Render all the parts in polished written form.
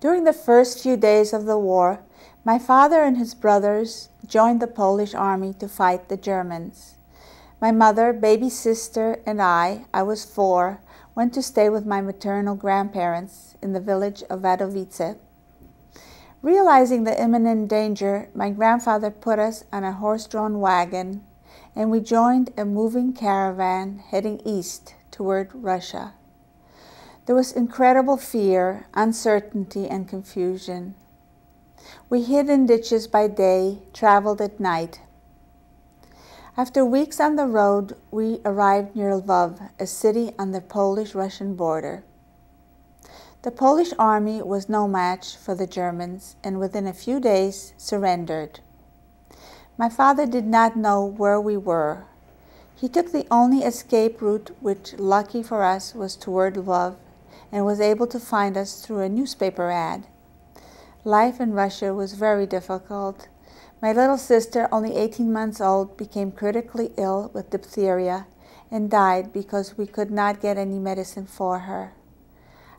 During the first few days of the war, my father and his brothers joined the Polish army to fight the Germans. My mother, baby sister, and I was 4, went to stay with my maternal grandparents in the village of Wadowice. Realizing the imminent danger, my grandfather put us on a horse-drawn wagon, and we joined a moving caravan heading east toward Russia. There was incredible fear, uncertainty, and confusion. We hid in ditches by day, traveled at night. After weeks on the road, we arrived near Lvov, a city on the Polish-Russian border. The Polish army was no match for the Germans, and within a few days surrendered. My father did not know where we were. He took the only escape route, which, lucky for us, was toward Lvov, and was able to find us through a newspaper ad. Life in Russia was very difficult. My little sister, only 18 months old, became critically ill with diphtheria and died because we could not get any medicine for her.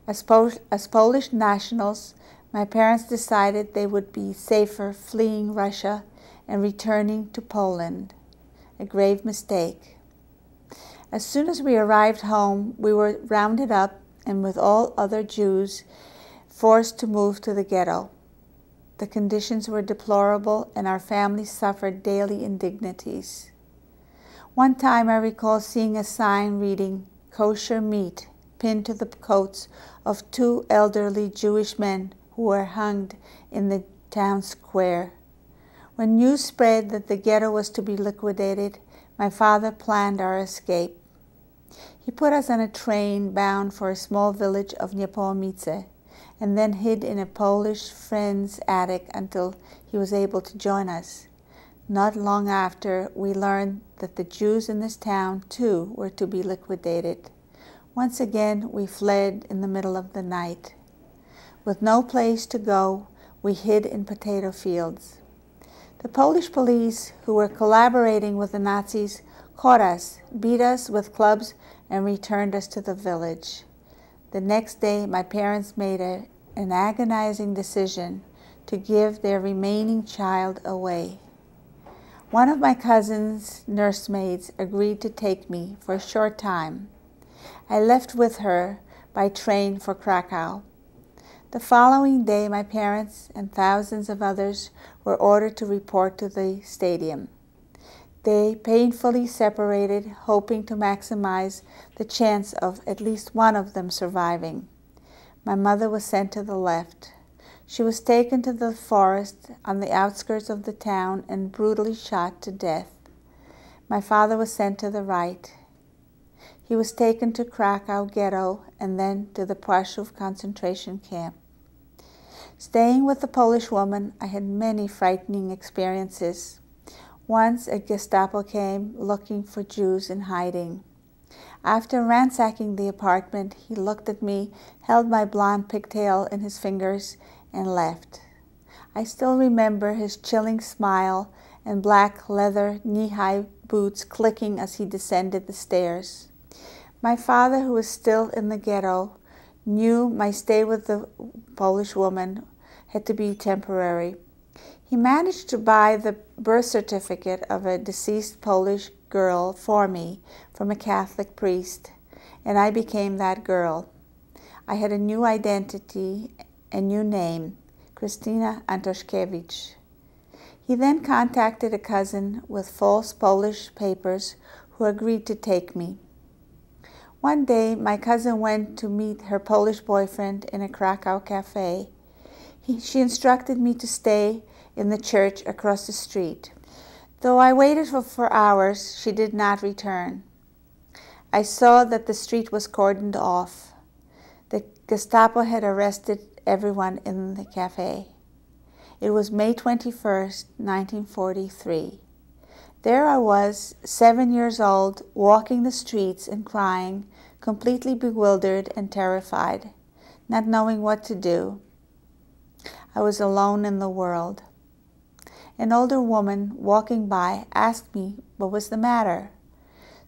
As Polish nationals, my parents decided they would be safer fleeing Russia and returning to Poland. A grave mistake. As soon as we arrived home, we were rounded up and, with all other Jews, forced to move to the ghetto. The conditions were deplorable, and our family suffered daily indignities. One time I recall seeing a sign reading "kosher meat" pinned to the coats of 2 elderly Jewish men who were hung in the town square. When news spread that the ghetto was to be liquidated, my father planned our escape. He put us on a train bound for a small village of Niepołomice, and then hid in a Polish friend's attic until he was able to join us. Not long after, we learned that the Jews in this town, too, were to be liquidated. Once again, we fled in the middle of the night. With no place to go, we hid in potato fields. The Polish police, who were collaborating with the Nazis, caught us, beat us with clubs, and returned us to the village. The next day, my parents made an agonizing decision to give their remaining child away. One of my cousin's nursemaids agreed to take me for a short time. I left with her by train for Krakow. The following day, my parents and thousands of others were ordered to report to the stadium. They painfully separated, hoping to maximize the chance of at least one of them surviving. My mother was sent to the left. She was taken to the forest on the outskirts of the town and brutally shot to death. My father was sent to the right. He was taken to Krakow ghetto and then to the Płaszów concentration camp. Staying with the Polish woman, I had many frightening experiences. Once a Gestapo came looking for Jews in hiding. After ransacking the apartment, he looked at me, held my blonde pigtail in his fingers, and left. I still remember his chilling smile and black leather knee-high boots clicking as he descended the stairs. My father, who was still in the ghetto, knew my stay with the Polish woman had to be temporary. He managed to buy the birth certificate of a deceased Polish girl for me from a Catholic priest, and I became that girl. I had a new identity, a new name, Krystyna Antoszkiewicz. He then contacted a cousin with false Polish papers who agreed to take me. One day, my cousin went to meet her Polish boyfriend in a Krakow cafe. She instructed me to stay in the church across the street. Though I waited for hours, she did not return. I saw that the street was cordoned off. The Gestapo had arrested everyone in the cafe. It was May 21st, 1943. There I was, 7 years old, walking the streets and crying, completely bewildered and terrified, not knowing what to do. I was alone in the world. An older woman walking by asked me what was the matter.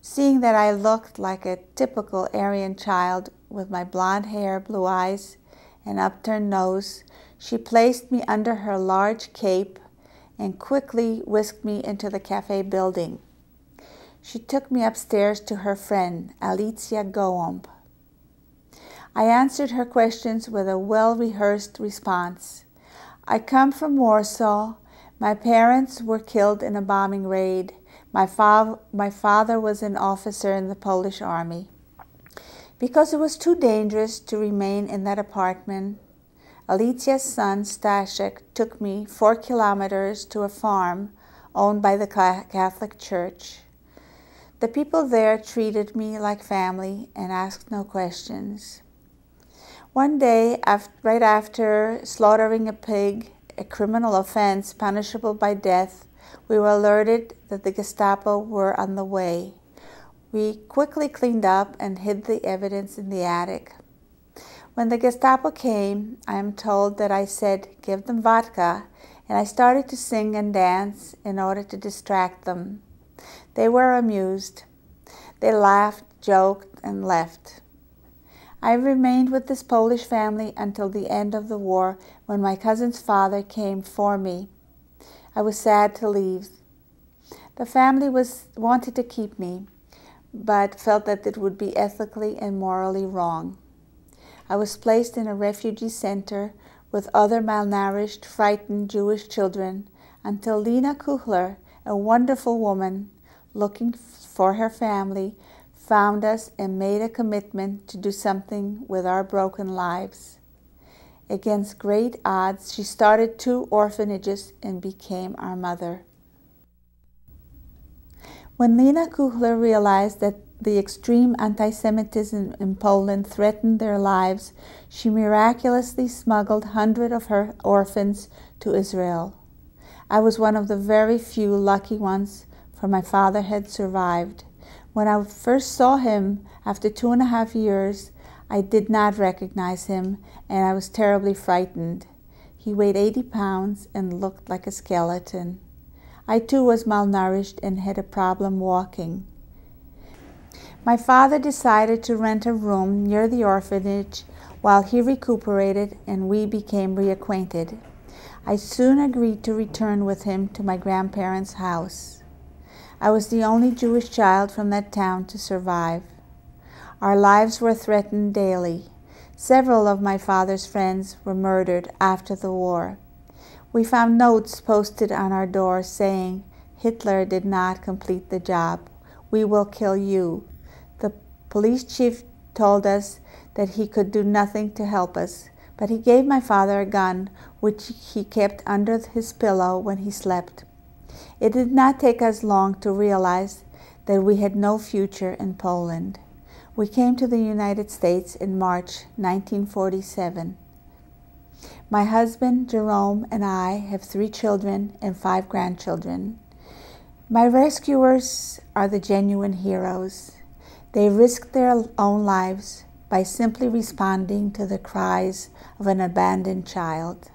Seeing that I looked like a typical Aryan child with my blonde hair, blue eyes, and upturned nose, she placed me under her large cape and quickly whisked me into the cafe building. She took me upstairs to her friend, Alicia Goomb. I answered her questions with a well-rehearsed response. I come from Warsaw. My parents were killed in a bombing raid. My father was an officer in the Polish army. Because it was too dangerous to remain in that apartment, Alicia's son, Staszek, took me 4 kilometers to a farm owned by the Catholic Church. The people there treated me like family and asked no questions. One day, right after slaughtering a pig, a criminal offense punishable by death, we were alerted that the Gestapo were on the way. We quickly cleaned up and hid the evidence in the attic. When the Gestapo came, I am told that I said, "Give them vodka," and I started to sing and dance in order to distract them. They were amused. They laughed, joked, and left. I remained with this Polish family until the end of the war, when my cousin's father came for me. I was sad to leave. The family wanted to keep me, but felt that it would be ethically and morally wrong. I was placed in a refugee center with other malnourished, frightened Jewish children until Lena Kuchler, a wonderful woman looking for her family, found us and made a commitment to do something with our broken lives. Against great odds, she started 2 orphanages and became our mother. When Lena Kuchler realized that the extreme anti-Semitism in Poland threatened their lives, she miraculously smuggled hundreds of her orphans to Israel. I was one of the very few lucky ones, for my father had survived. When I first saw him after 2.5 years, I did not recognize him, and I was terribly frightened. He weighed 80 pounds and looked like a skeleton. I too was malnourished and had a problem walking. My father decided to rent a room near the orphanage while he recuperated, and we became reacquainted. I soon agreed to return with him to my grandparents' house. I was the only Jewish child from that town to survive. Our lives were threatened daily. Several of my father's friends were murdered after the war. We found notes posted on our doors saying, "Hitler did not complete the job. We will kill you." The police chief told us that he could do nothing to help us, but he gave my father a gun, which he kept under his pillow when he slept. It did not take us long to realize that we had no future in Poland. We came to the United States in March 1947. My husband, Jerome, and I have 3 children and 5 grandchildren. My rescuers are the genuine heroes. They risked their own lives by simply responding to the cries of an abandoned child.